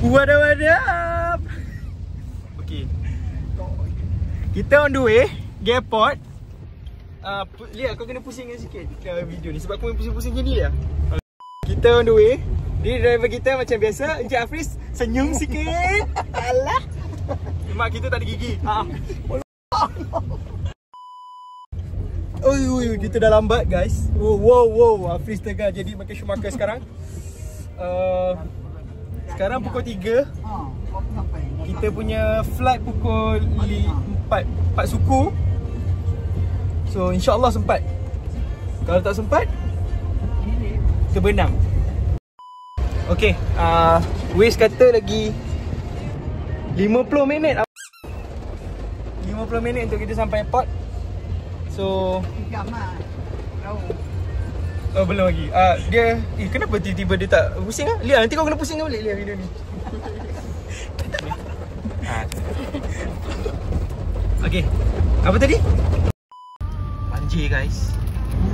What up? Okay, kita on the way ke airport. Lihat, kau kena pusingkan sikit video ni sebab aku main pusing-pusing macam ni lah. Kita on the way. Dia driver kita macam biasa. Encik Hafiz senyum sikit. Alah, mak kita tak ada gigi. Oi, kita dah lambat guys. Wow, Hafiz tengah jadi Michael Schumacher sekarang. Sekarang pukul 3. Kita punya flight pukul 4 suku. So insyaAllah sempat. Kalau tak sempat, kita berenang. Okay, Waze kata lagi 50 minit 50 minit untuk kita sampai airport. So oh, belum lagi. Dia kenapa tiba-tiba dia tak pusing ah? Lihat, nanti kau kena pusing balik lihat video ni. Okay, apa tadi? Banjir guys.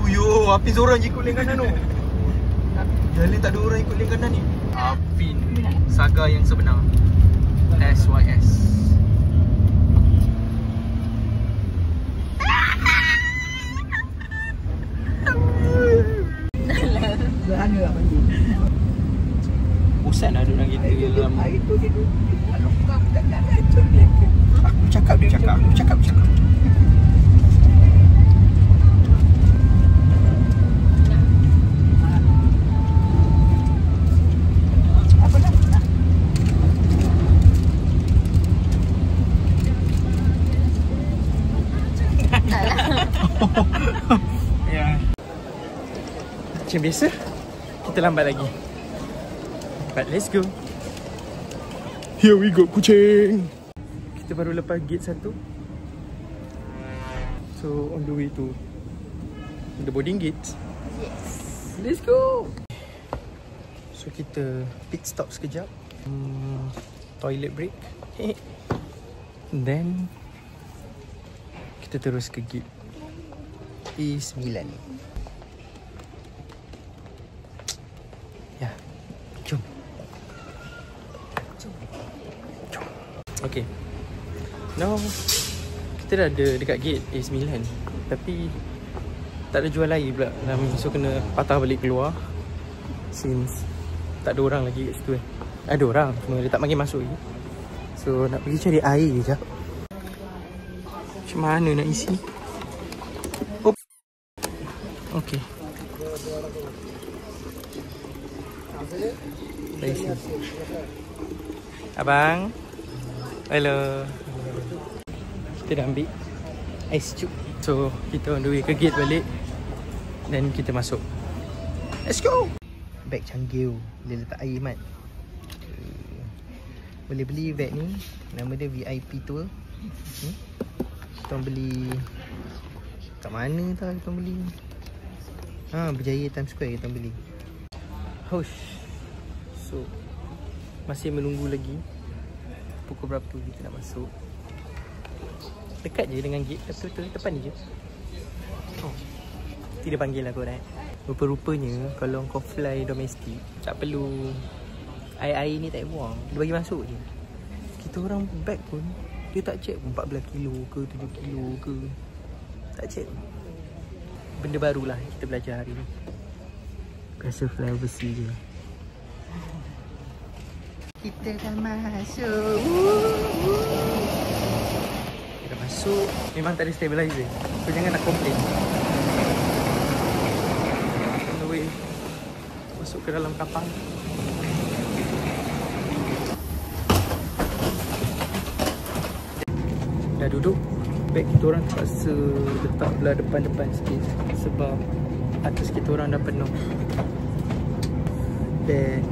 Yo, Apin seorang je ikut lane kanan tu. Jalan tak ada orang ikut lane kanan ni. Apin, saga yang sebenar. SYS. Sederhana lah mandi. Bosan lah duduk kita dalam. Itu dia duduk. Kalau kau tak nak acun dia. Aku cakap. Apa nak? Ya. Macam biasa, kita lambat lagi. But let's go. Here we go, kucing. Kita baru lepas gate 1. So on the way to the boarding gate. Yes. Let's go. So kita pit stop sekejap. Toilet break. Then kita terus ke gate E9. Ya, jom. Okay. Now kita dah ada dekat gate A9, tapi tak ada jual air pula dalam, so kena patah balik keluar since tak ada orang lagi kat situ. Ada orang, cuma dia tak bagi masuk lagi. So nak pergi cari air je. Macam mana nak isi? Oh. Okay. Abang. Hello. Kita dah ambil ais cuk. So kita on the way ke gate balik. Dan kita masuk. Let's go. Beg canggih. Dia letak air mat. Boleh beli beg ni. Nama dia VIP Tour. Kita beli kat mana tau kita beli. Berjaya Times Square kita beli. Hush. So masih menunggu lagi. Pukul berapa kita nak masuk. Dekat je dengan gate. Betul-betul depan je. Tidak panggil aku dah. Rupa-rupanya kalau kau fly domestik, tak perlu air-air ni tak buang. Dia bagi masuk je. Kita orang bag pun dia tak check 14 kilo ke 7 kilo ke. Tak check. Benda barulah kita belajar hari ni. Biasa fly overseas je. Kita dah masuk. Kita dah masuk. Memang tak ada stabilizer. So jangan nak komplain. On the way masuk ke dalam kapal. Dah duduk. Beg kita orang terpaksa letak belah depan-depan sikit sebab atas kita orang dah penuh. Dan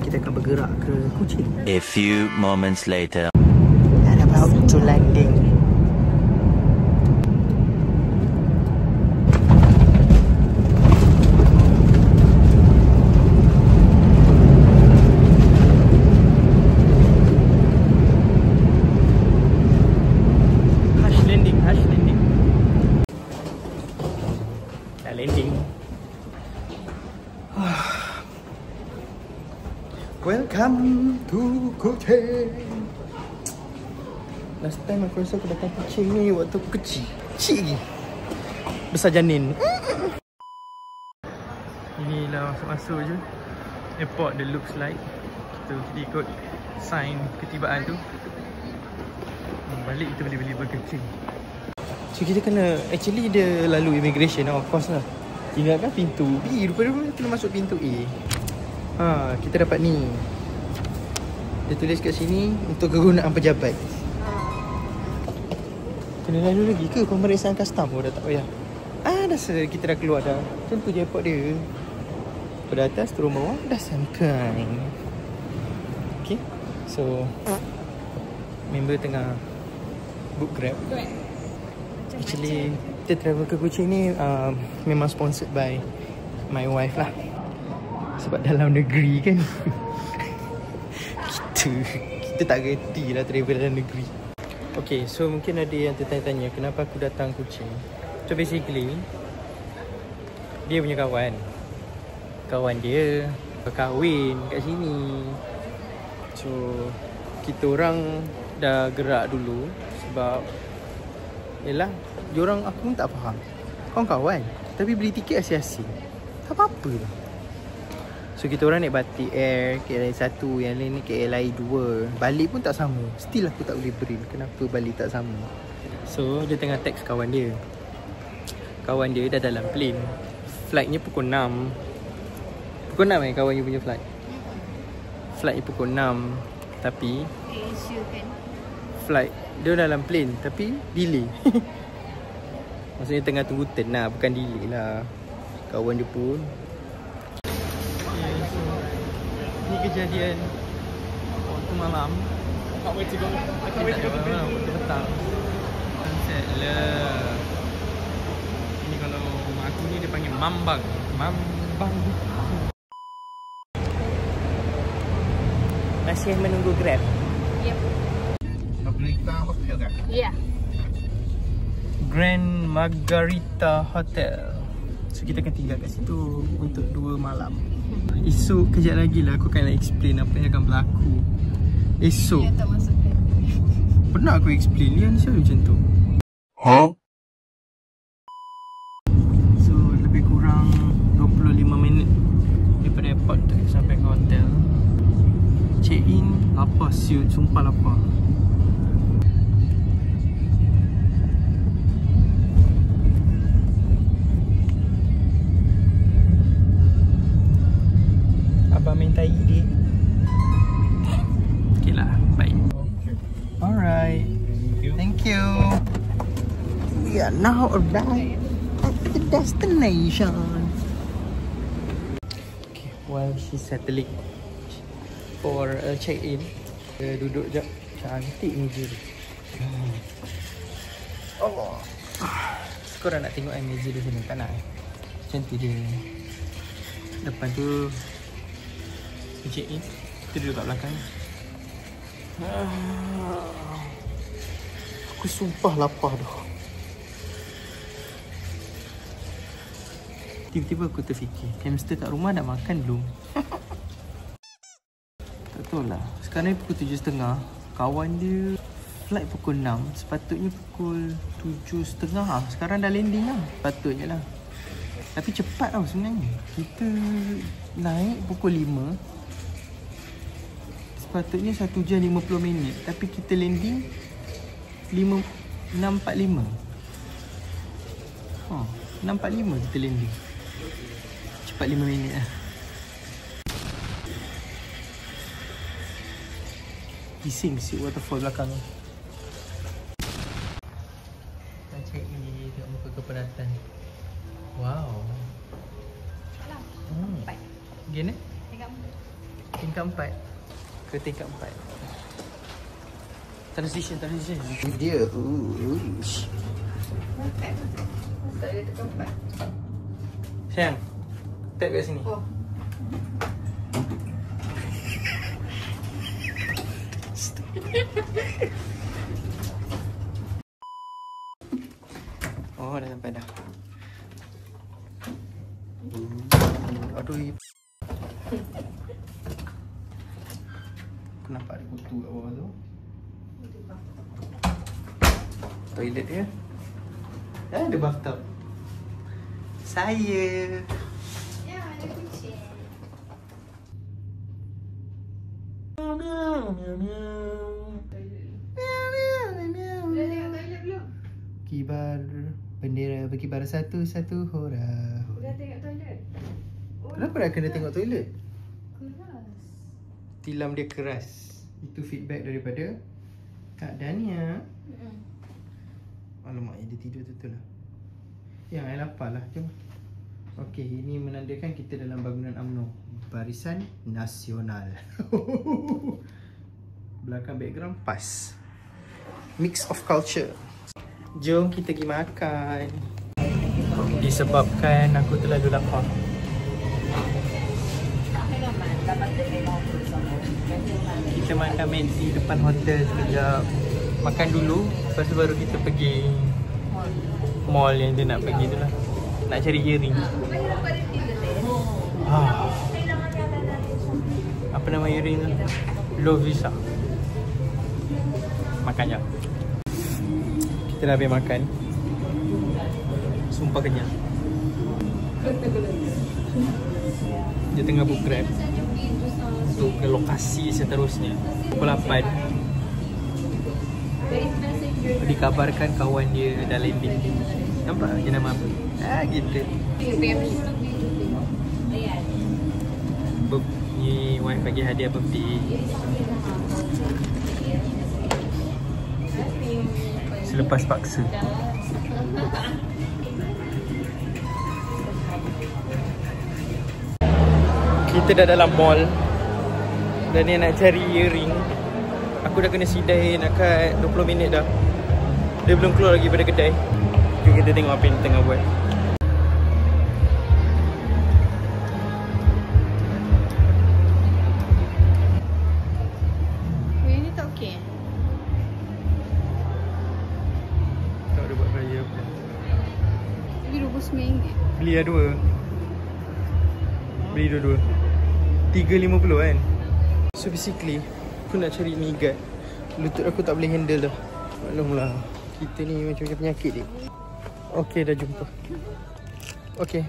kita akan bergerak ke Kuching. A few moments later. And about to landing. Hush landing. Dah landing. Welcome Tu kucing. Last time aku rasa aku datang kucing ni waktu aku kecil. Kecil lagi. Besar janin. Inilah masuk-masuk je airport the looks like. Kita ikut sign ketibaan tu. Balik kita boleh beli burger king. So kita kena, actually dia lalu immigration of course lah. Tinggalkan pintu B, rupa-rupa kena masuk pintu A. Kita dapat ni. Dia tulis kat sini untuk kegunaan pejabat. Kena lalu lagi ke pemeriksaan custom? Oh dah tak payah. Dah kita dah keluar dah. Macam tu je airport dia. Pada atas turun bawah dah sampai. Okay. So member tengah book Grab. Actually kita travel ke Kuching ni memang sponsored by my wife lah. Sebab dalam negeri kan kita tak gerti lah travel dalam negeri. Okay, so mungkin ada yang tertanya-tanya kenapa aku datang Kuching. So basically dia punya kawan dia berkahwin kat sini. So kita orang dah gerak dulu sebab yelah, diorang aku pun tak faham. Kawan-kawan tapi beli tiket asyik-asyik, tak apa-apa lah. So kita orang naik Batik Air, KLI 1, yang lain ni KLI 2. Balik pun tak sama. Still aku tak boleh brain kenapa balik tak sama. So dia tengah text kawan dia. Kawan dia dah dalam plane. Flightnya pukul 6. Pukul 6 kawan you punya flight. Flightnya pukul 6. Tapi flight dia dalam plane tapi delay. Maksudnya tengah tunggu turn lah, bukan delay lah. Kawan dia pun ni kejadian waktu malam. Waktu petang. Sunset lah. Ini kalau aku ni dia panggil mambang. Masih menunggu Grab. Yep. Margarita Hotel kan? Ya. Grand Margarita Hotel. So kita akan tinggal kat situ untuk 2 malam. Esok kejap lagi lah aku akan explain apa yang akan berlaku. Esok Dia tak masuk. pernah aku explain, Lian selalu macam tu. So lebih kurang 25 minit daripada airport tu sampai ke hotel. Check in, lapar siut, sumpah lapar. Abang minta ide. Okay lah, bye. Alright, thank you. We are now arrived at the destination. Okay, while she's settling for a check-in, duduk jap. Cantik meja dia. Oh, korang nak tengok meja di sini? Tak nak? Cantik dia. Depan tu check-in, kita duduk kat belakang. Aku sumpah lapar dah. Tiba-tiba aku terfikir, hamster kat rumah dah makan belum? Tak tahu lah. Sekarang ni pukul 7.30. Kawan dia flight pukul 6. Sepatutnya pukul 7.30. Sekarang dah landing lah. Sepatutnya lah. Tapi cepat tau sebenarnya. Kita naik pukul 5. Sepatutnya 1 jam 50 minit. Tapi kita landing 6.45. 6.45 kita landing. Cepat 5 minit lah. Bising si waterfall belakang. Kita check ni, tengok muka kepenatan. Wow. Empat. Again Tingkat 4. Tingkat 4 ke tingkat 4. Transition. Dia. Tak ada tingkat 4. Sayang, tap kat sini. Oh. Oh, dah sampai dah. Aduh. Aku nampak ada kutu kat bawah tu. Toilet dia. Dan ada bathtub. Saya. Ya, ada kucing. Dah tengok toilet belum? Kibar bendera berkibar satu-satu hora. Dah tengok toilet? Kenapa dah kena tengok toilet? Keras. Tilam dia keras. Itu feedback daripada Kak Dania. Alamak, dia tidur betul lah. Yang I lapar lah. Jom. Okey, ini menandakan kita dalam bangunan UMNO, Barisan Nasional. Belakang background PAS. Mix of culture. Jom kita pergi makan. Disebabkan aku terlalu lapar. Kita makan McD depan hotel sekejap. Makan dulu, lepas tu baru kita pergi mall yang dia nak pergi tu lah. Nak cari earring. Apa nama earring tu? Lovisa. Makan je. Kita dah habis makan. Sumpah kenyang. Dia tengah book Grab untuk ke lokasi seterusnya. Pukul 8 dikabarkan kawan dia dah landing. Nampak je nama apa? Gitu. Ni wife bagi hadiah birthday. Selepas paksa. Kita dah dalam mall dan ni nak cari earring. Aku dah kena sidai nak kat 20 minit dah. Dia belum keluar lagi pada kedai. Jom kita tengok apa yang dia tengah buat. Yang ni tak okey? Tak ada buat raya apa. Tapi RM29. Beli lah dua. Beli dua-dua 3.50 kan. So basically aku nak cari knee guard. Lutut aku tak boleh handle dah. Maklumlah, kita ni macam penyakit ni. Okay, dah jumpa. Okay,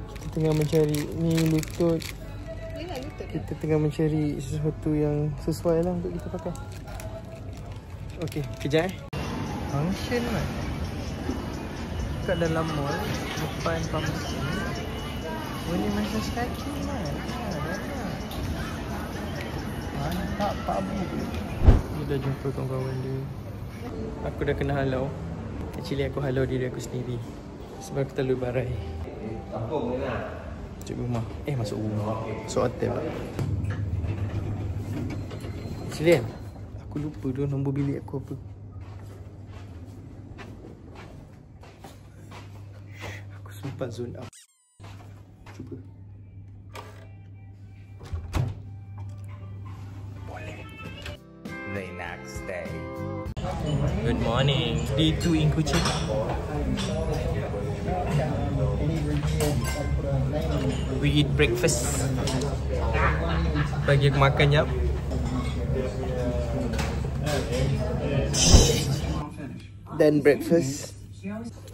kita tengah mencari ni lutut. Kita tengah mencari sesuatu yang sesuai lah untuk kita pakai. Okay, kejap function lah kat dalam mall depan pharmacy. Boleh massage kaki lah. Mantap Pak Abu. Dia dah jumpa kawan-kawan dia. Aku dah kena halau. Actually aku halau diri aku sendiri sebab aku terlalu barai. Masuk rumah. Masuk rumah. Masuk hotel lah. Actually aku lupa tu nombor bilik aku apa. Aku sumpah zone up. Cuba. The next day. Good morning. Day 2 in Kuching. We eat breakfast. Bagi aku makan jap. Dan breakfast.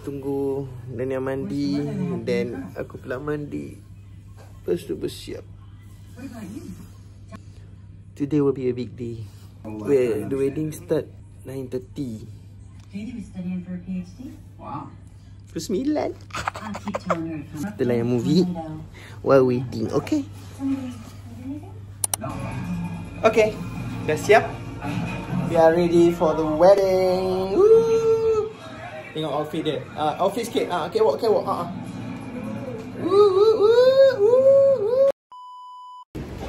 Tunggu Dania mandi. Dan aku pula mandi. Lepas tu bersiap. Today will be a big day. Where the wedding start 9:30. Katie was studying for a PhD. Wow. Pukul 9. I'll keep telling her to come. Kita layan movie while waiting, okay? Okay, dah siap? We are ready for the wedding. Woo! Tengok outfit dia. Outfit sikit. Catwalk.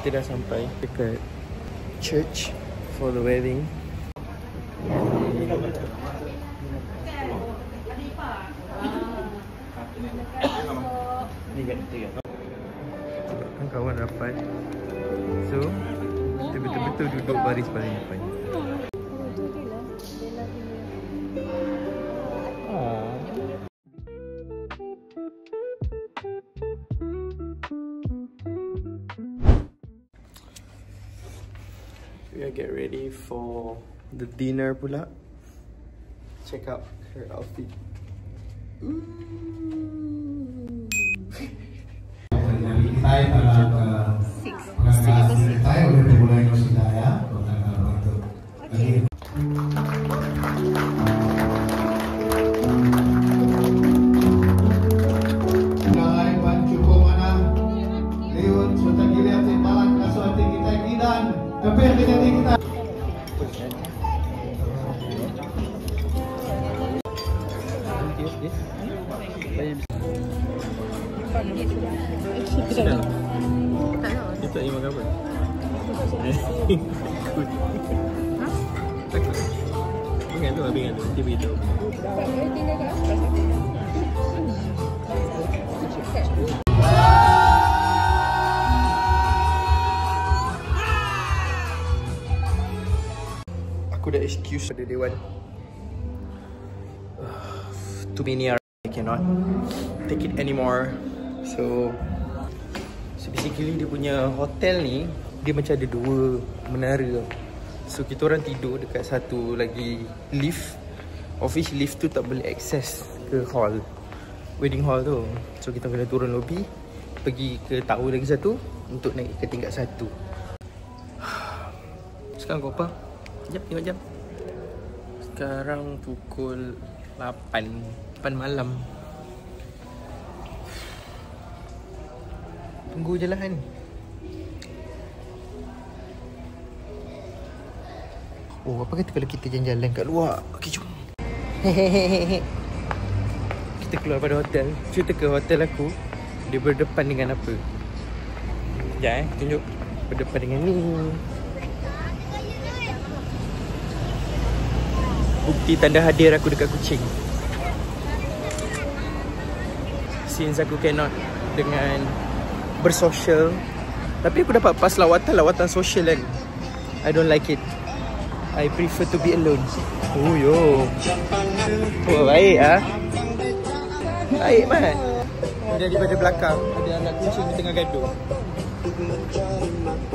Kita dah sampai dekat church for the wedding. Sebabkan kawan rapat, so kita betul-betul duduk baris paling depan. get ready for the dinner pula. Check out her outfit. Dia tak makan apa? Takut. Takut. Ingat tu, habis ingat tu. Dia beritahu. Aku dah excuse pada Dewan. Too many are I cannot take it anymore. So basically dia punya hotel ni dia macam ada dua menara. So kita orang tidur dekat satu lagi lift. Office lift tu tak boleh access ke hall, wedding hall tu. So kita kena turun lobby, pergi ke tower lagi satu untuk naik ke tingkat 1. Sekarang kau apa? Sekejap, tengok jam. Sekarang pukul 8 malam. Tunggu je lah kan. Oh, apa kata kalau kita jalan-jalan kat luar? Okay, jom. Kita keluar pada hotel. Cerita ke hotel aku, dia berdepan dengan apa? Sekejap tunjuk. Berdepan dengan ni. Bukti tanda hadir aku dekat Kuching. Since aku cannot dengan bersosial, tapi aku dapat pas lawatan sosial kan. I don't like it. I prefer to be alone. Oh yo. Oh baik ah. Baik man. Daripada belakang ada anak kucing di tengah gaduh.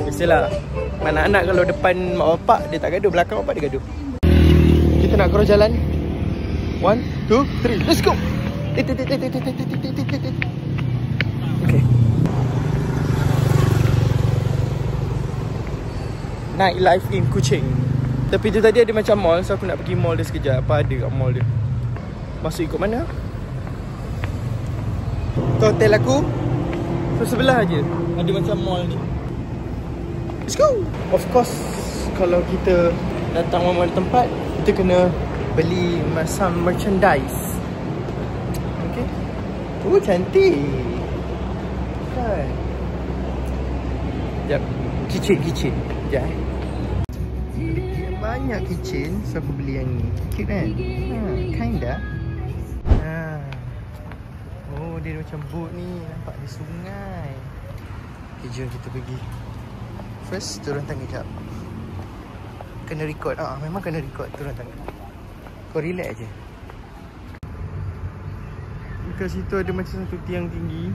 Biasalah. Mana anak kalau depan mak bapak dia tak gaduh, belakang bapak dia gaduh. Kita nak keluar jalan. 1, 2, 3, let's go. Okay. Night life in Kuching. Tapi tu tadi ada macam mall, so aku nak pergi mall dia sekejap. Apa ada kat mall dia? Masuk ikut mana? Tu hotel aku. Tu sebelah aje ada macam mall ni. Let's go. Of course, kalau kita datang mana tempat, kita kena beli macam merchandise. Okay. Oh, cantik. Kan. Sekejap. Keychain. Sekejap. Banyak keychain, so aku beli yang ni. Cute kan? Kinda. Oh, dia macam boat ni. Nampak di sungai. Okay, jom kita pergi. First, turun tangga jap. Kena record. Memang kena record turun tangga. Kau relax je. Dekat situ ada macam satu tiang tinggi.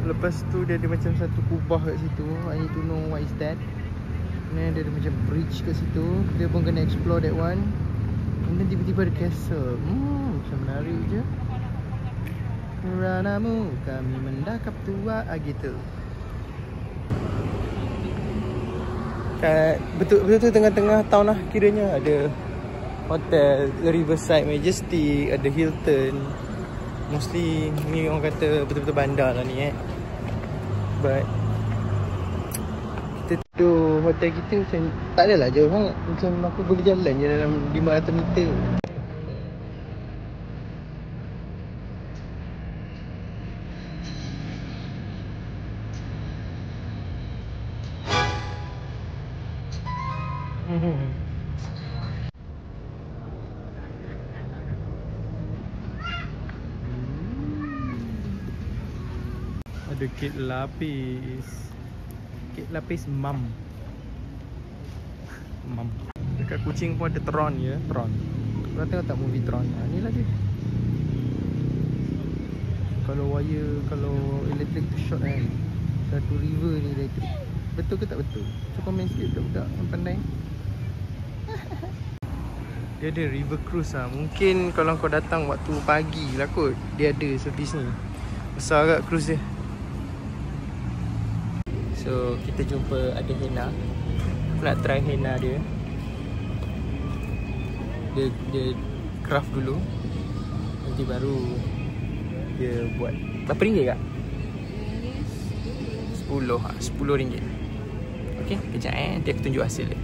Lepas tu dia ada macam satu kubah kat situ. I need to know what is that. Ni dia ada macam bridge kat situ. Kita pun kena explore that one. And then tiba-tiba ada castle. Macam menarik je. Keranamu kami mendakap tua gitu. Kat betul-betul tengah-tengah town lah kiranya. Ada hotel, Riverside Majestic, ada Hilton. Mostly ni orang kata betul-betul bandar lah ni But kita tidur hotel kita macam tak adalah jauh sangat. Macam aku boleh jalan je dalam 500 meter. Ada kek lapis. Kek lapis mam. Dekat Kuching pun ada Tron ya. Tron. Korang tengok tak movie Tron? Ni lah dia. Kalau wire, kalau elektrik tu short kan. Satu river ni elektrik. Betul ke tak betul? Cuba komen sikit budak-budak yang pandai. Dia ada river cruise lah. Mungkin kalau kau datang waktu pagi lah kot, dia ada servis ni. Besar agak cruise dia. So kita jumpa ada henna. Aku nak try henna dia. Dia craft dulu, nanti baru dia buat. Berapa ringgit kak? 10 ringgit. Okay, kejap dia aku tunjuk hasil dia.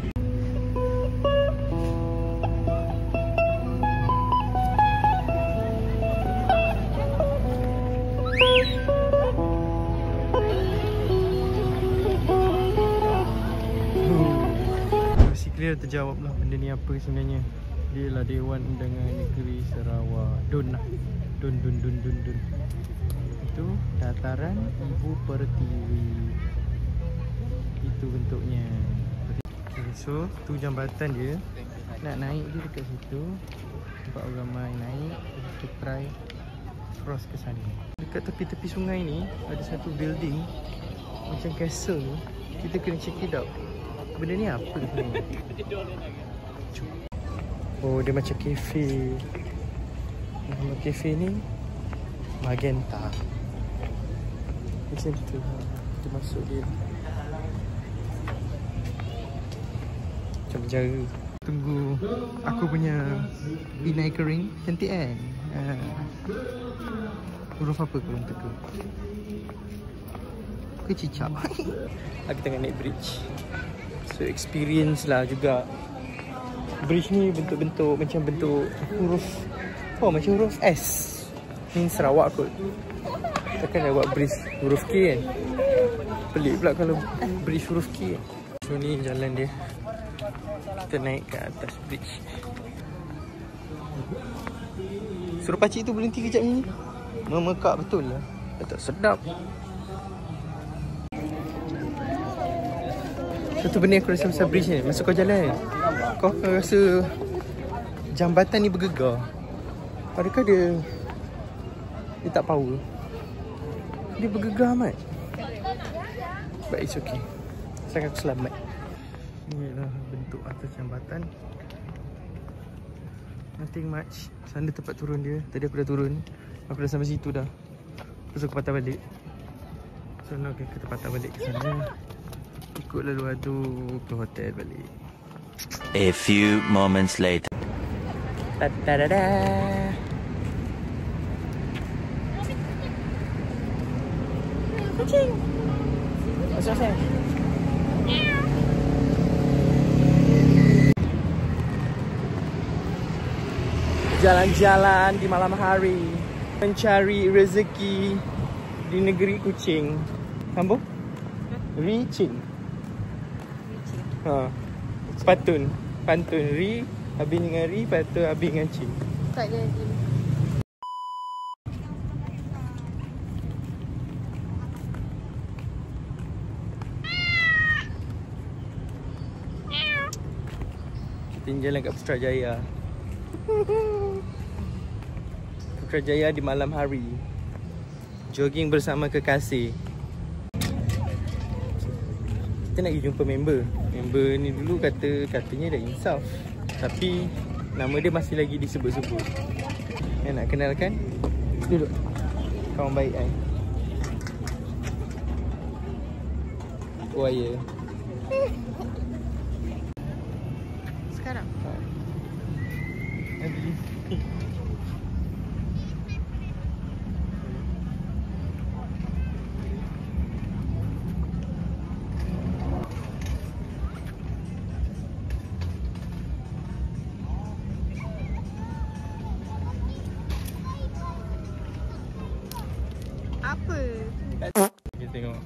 Basically dah terjawab lah benda ni apa sebenarnya. Dia lah Dewan Undangan Negeri Sarawak. Dun lah. Dun. Itu dataran Ibu Pertiwi. Itu bentuknya. Okay, so tu jambatan dia. Nak naik dia dekat situ. Nampak orang ramai naik. Kita try cross ke sana. Dekat tepi-tepi sungai ni ada satu building macam castle ni. Kita kena check it out. Benda ni apa sebenarnya? Oh, dia macam kafe. Nama kafe ni Magenta. Macam tu. Kita masuk dia. Macam penjara. Tunggu aku punya B9 kering. Cantik kan? Huruf apa kau untuk tu? Ke cicak? Aku tengah naik bridge. So experience lah juga. Bridge ni bentuk-bentuk macam bentuk huruf. Oh, macam huruf S. Ni Sarawak kot. Takkan dah buat bridge huruf K kan? Pelik pula kalau bridge huruf K. So ni jalan dia. Kita naik ke atas bridge. Suruh pakcik tu berhenti kejap ni. Memekak betul lah. Tak sedap. Satu benda aku rasa pasal bridge ni, masa kau jalan kau akan rasa jambatan ni bergegar. Adakah dia tak power? Dia bergegar amat. But it's okay. Sangat aku selamat. Inilah bentuk atas jambatan. Nothing much. Sana tempat turun dia. Tadi aku dah turun. Aku dah sampai situ dah. Terus aku patah balik. So now kita patah balik ke sana. Ikut laluan tu ke hotel balik. A few moments later. Ta-da-da-da. Kucing. Masuk saya. Jalan-jalan di malam hari, mencari rezeki di negeri kucing. Sambung? Ricing. Ha. Pantun. Ri habis dengan ri, patut habis dengan cing. Tak jadi. Kita jalan kat Putrajaya. Putrajaya di malam hari. Jogging bersama kekasih. Kita nak pergi jumpa member. Member ni dulu katanya dah insaf. Tapi nama dia masih lagi disebut-sebut. Yang nak kenalkan? Duduk. Kawan baik kan? Oh ya. Sekarang? Nanti. Apa? Kita tengok.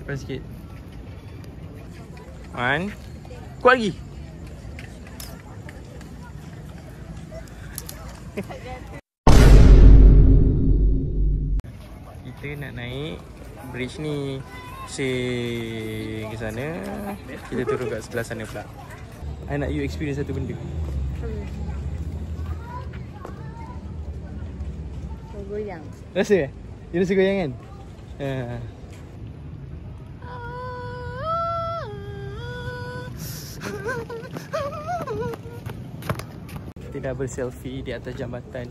Depan sikit. One. Kuat lagi. Kita nak naik bridge ni. Sing ke sana. Kita turun kat sebelah sana pula. I nak you experience satu benda. Goyang. Rasa? Dia rasa goyang kan? Kita dah berselfie di atas jambatan.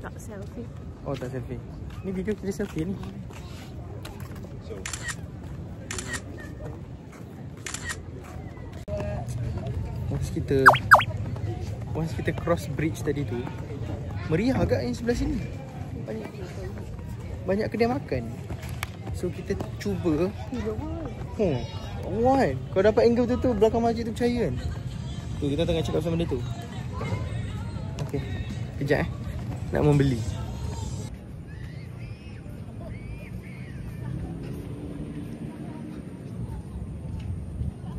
Tak selfie. Oh, tak selfie. Ni video kita selfie ni. Once kita cross bridge tadi tu, meriah agak yang sebelah sini. Banyak kedai makan. So kita cuba. Wan, kau dapat angle tu belakang masjid tu percaya kan? Tu kita tengah cakap sama dia tu. Okey. Kejap nak membeli.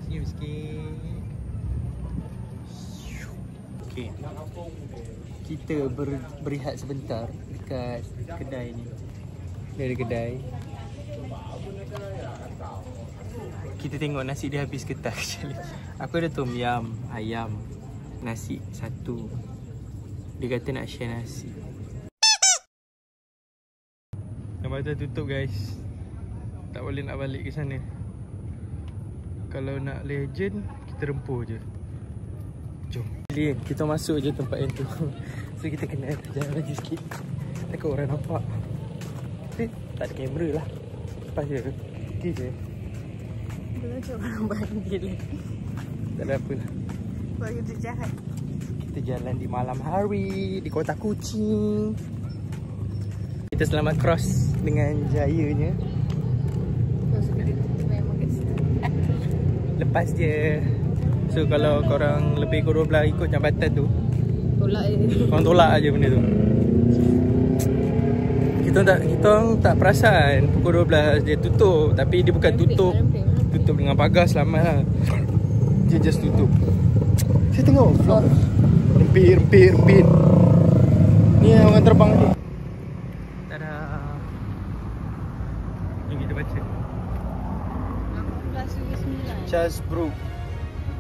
Senyum sikit. Okey. Kita berehat sebentar dekat kedai ni. Dari kedai. Kita tengok nasi dia habis ke tak. Aku ada tom yum, ayam, nasi satu. Dia kata nak share nasi. Jambatan tutup guys. Tak boleh nak balik ke sana. Kalau nak legend, kita rempuh je. Jom. Kita masuk je tempat yang tu. So kita kena jalan lagi sikit. Takut orang nampak. Tapi tak ada kamera lah. Lepas je. Pergi je. Belajar orang bandil. Tak ada apa lah. Sebab kita jahat. Kita jalan di malam hari di kota Kuching. Kita selamat cross dengan jayanya. Lepas je. So kalau korang lebih kurang 12 ikut jambatan tu, tolak je. korang tolak aje benda tu. Kita tak perasan pukul 12 dia tutup. Tapi dia bukan tutup. Tutup dengan pagar, selamat lah. Dia just tutup. Saya tengok vlog. Rempit. Ni orang terbang ni. Tada. Ni kita baca. 18.9. Charles Brook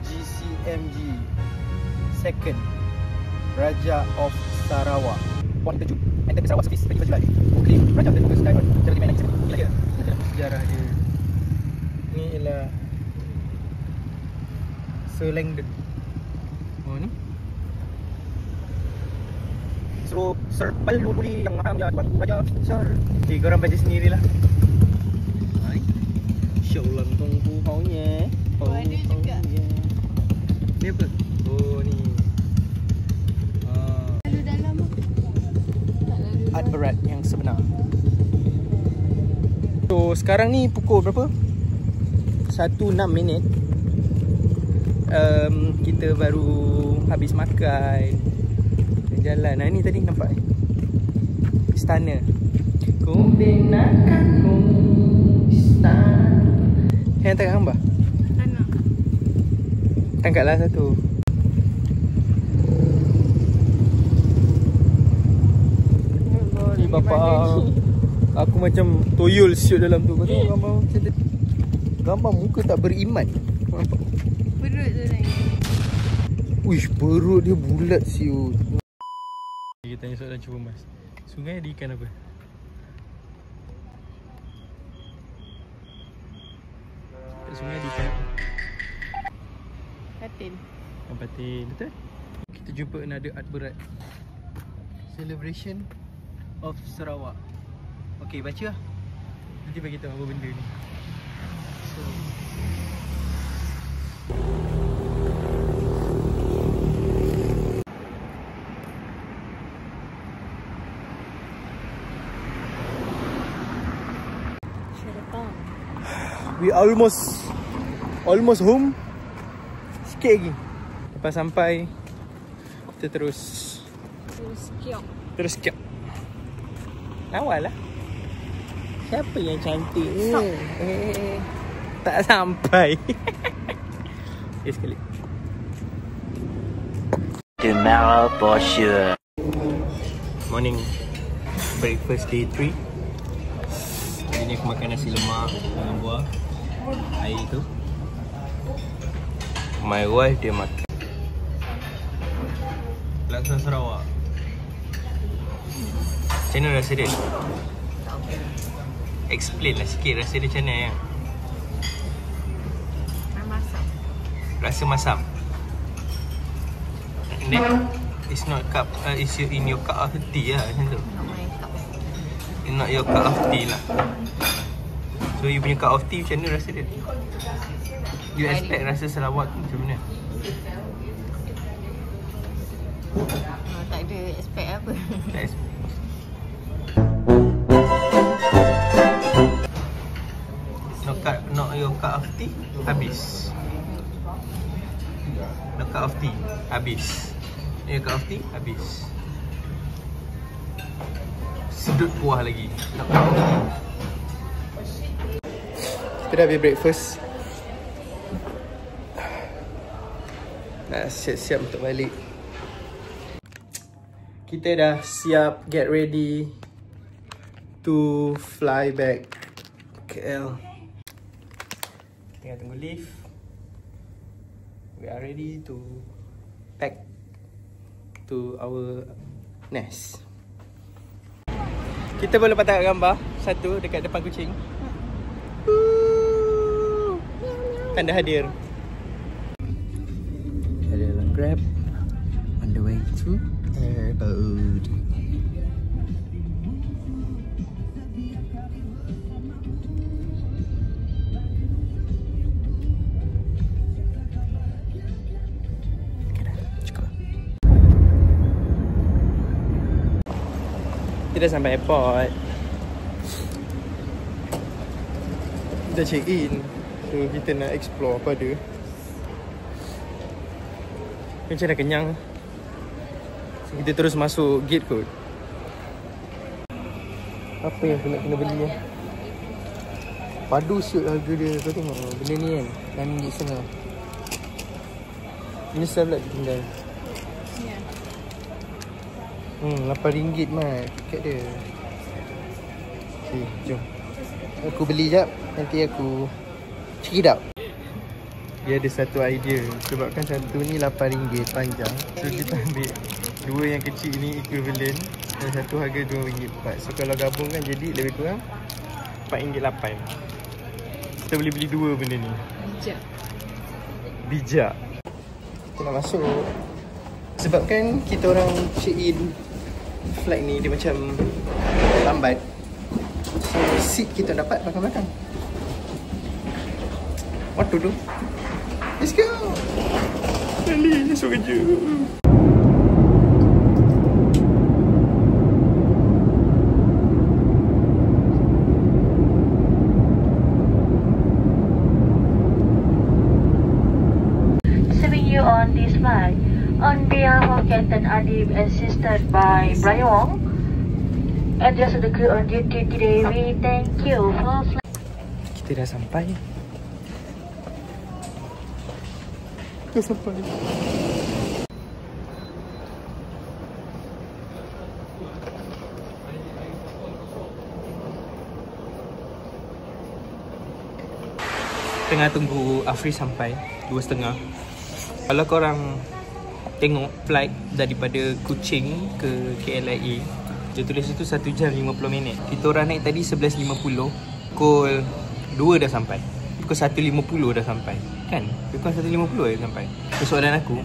GCMG Second Raja of Sarawak. Puan Terjun enter ke Sarawak Service bagi baju lagi. Claim Raja of the Sky. Cara di mana ni? Gila dia. Sejarah dia. Ni ialah Sir Langdon. Oh ni so Sir Paluduri yang mahal dia tuan Raja Sir. Okay, korang baca sendirilah. Hai. Syaulang tong tu haunya. Oh, ada juga. Ni apa? Oh ni. Lalu dalam Art berat yang sebenar. So sekarang ni pukul berapa? 1:06. Kita baru habis makan dan jalan. Nah, ni tadi nampak istana. Ku binakanmu istana. Yang tengah gambar? anak. Tangkaplah satu. Ni bapa. Aku macam toyol siut dalam tu. Kau tengok gambar macam tu. Gambar muka tak beriman. Nampak? Perut tu naik. Uish, perut dia bulat siut. Kita tanya soalan cuba mas. Sungai ada ikan apa? Sungai ada ikan apa? Katil. Patin, betul? Kita jumpa another art berat. Celebration of Sarawak. Okey, baca lah. Nanti bagi tahu apa benda ni. So we almost home. Sikit lagi. Lepas sampai kita terus kiok. Awal lah. Siapa yang cantik ni? Tak sampai. Okay, sekali. Tomorrow for sure. Morning. Breakfast day 3. Hari ni aku makan nasi lemak dengan buah air tu. My wife dia makan laksa Sarawak. Macam mana rasa dia? Explain lah sikit rasa dia macam mana yang Masam. rasa masam. And then It's not cup, it's in your cup of tea lah macam tu. Not my cup. Not your cup of tea lah. So you punya cup of tea macam mana rasa dia? You expect rasa Sarawak tu macam mana? Tak ada expect apa. Tak expect. Not your cup of tea, habis. Not cup of tea, habis. Your cup of tea, habis. Sedut kuah lagi. Not cup of tea. Kita dah habis breakfast. Dah siap-siap untuk balik. Kita dah siap, get ready to fly back KL. Tinggal tunggu lift. We are ready to pack to our nest. Kita boleh letak gambar satu dekat depan kucing. Tanda hadir. Ada dalam Grab on the way to airport. Kita dah sampai airport. Kita check in. So kita nak explore apa ada. Macam dah kenyang. So kita terus masuk gate kot. Apa yang aku nak kena beli lah. Padu shoot harga dia. Kau tengok benda ni kan RM6.5. Menyesal pula dia tinggal. RM8 mat tiket dia. Okay, jom. Aku beli jap. Nanti aku check it out. Dia ada satu idea. Sebabkan satu ni RM8 panjang. So kita ambil dua yang kecil ni equivalent. Dan satu harga RM2.4. So kalau gabung kan jadi lebih kurang RM4.8. Kita boleh beli dua benda ni. Bijak. Kita nak masuk. Sebabkan kita orang check in flight ni dia macam lambat. So seat kita dapat belakang-belakang. What to do? Let's go. Nanti esok kerja. Serving you on this flight. On behalf of Captain Adib, assisted by Brian Wong, and the rest of the crew on duty today, we thank you for flying. Kita dah sampai. Dah sampai. Tengah tunggu Afri sampai 2.30. Kalau korang tengok flight daripada Kuching ke KLIA, dia tulis itu 1 jam 50 minit. Kita orang naik tadi 11.50. Pukul 2 dah sampai. Pukul 1.50 dah sampai. Kan? Pukul 1.50 dah sampai. Soalan aku,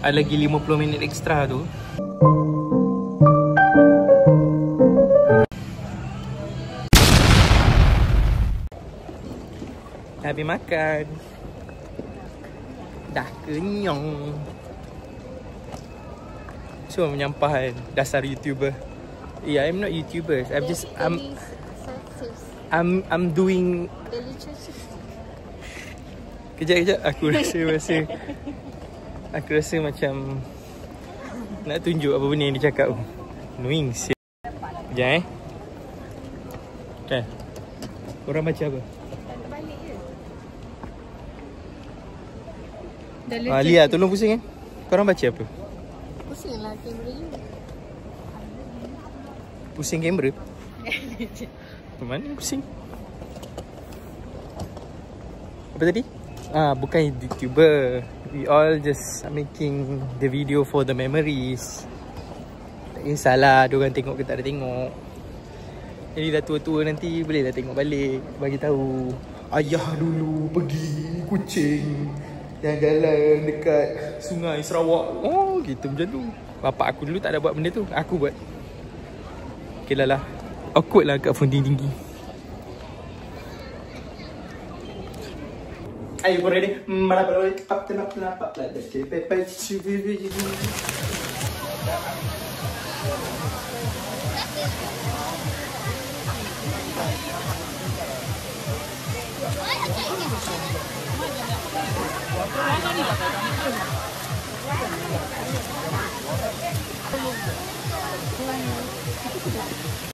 ada lagi 50 minit ekstra tu. Habis makan. Dah kenyang. So menyampah kan dasar YouTuber. Yeah, I'm not YouTuber. I'm doing. Kejap. Aku rasa macam nak tunjuk apa benda yang dia cakap. Annoying. Sekejap Okay. Korang baca apa? Lia, tolong pusing kan. Korang baca apa? Pusing lah kamera you. Pusing kamera? Mana pusing? Apa tadi? Bukan YouTuber. We all just making the video for the memories. Tak kisahlah diorang tengok ke tak ada tengok. Jadi dah tua-tua nanti boleh dah tengok balik. Bagi tahu ayah dulu pergi Kuching yang jalan dekat Sungai Sarawak. Oh gitu macam tu. Bapak aku dulu tak ada buat benda tu, aku buat. Okay lah. Awkward lah kat fountain tinggi. Ayo korang ni.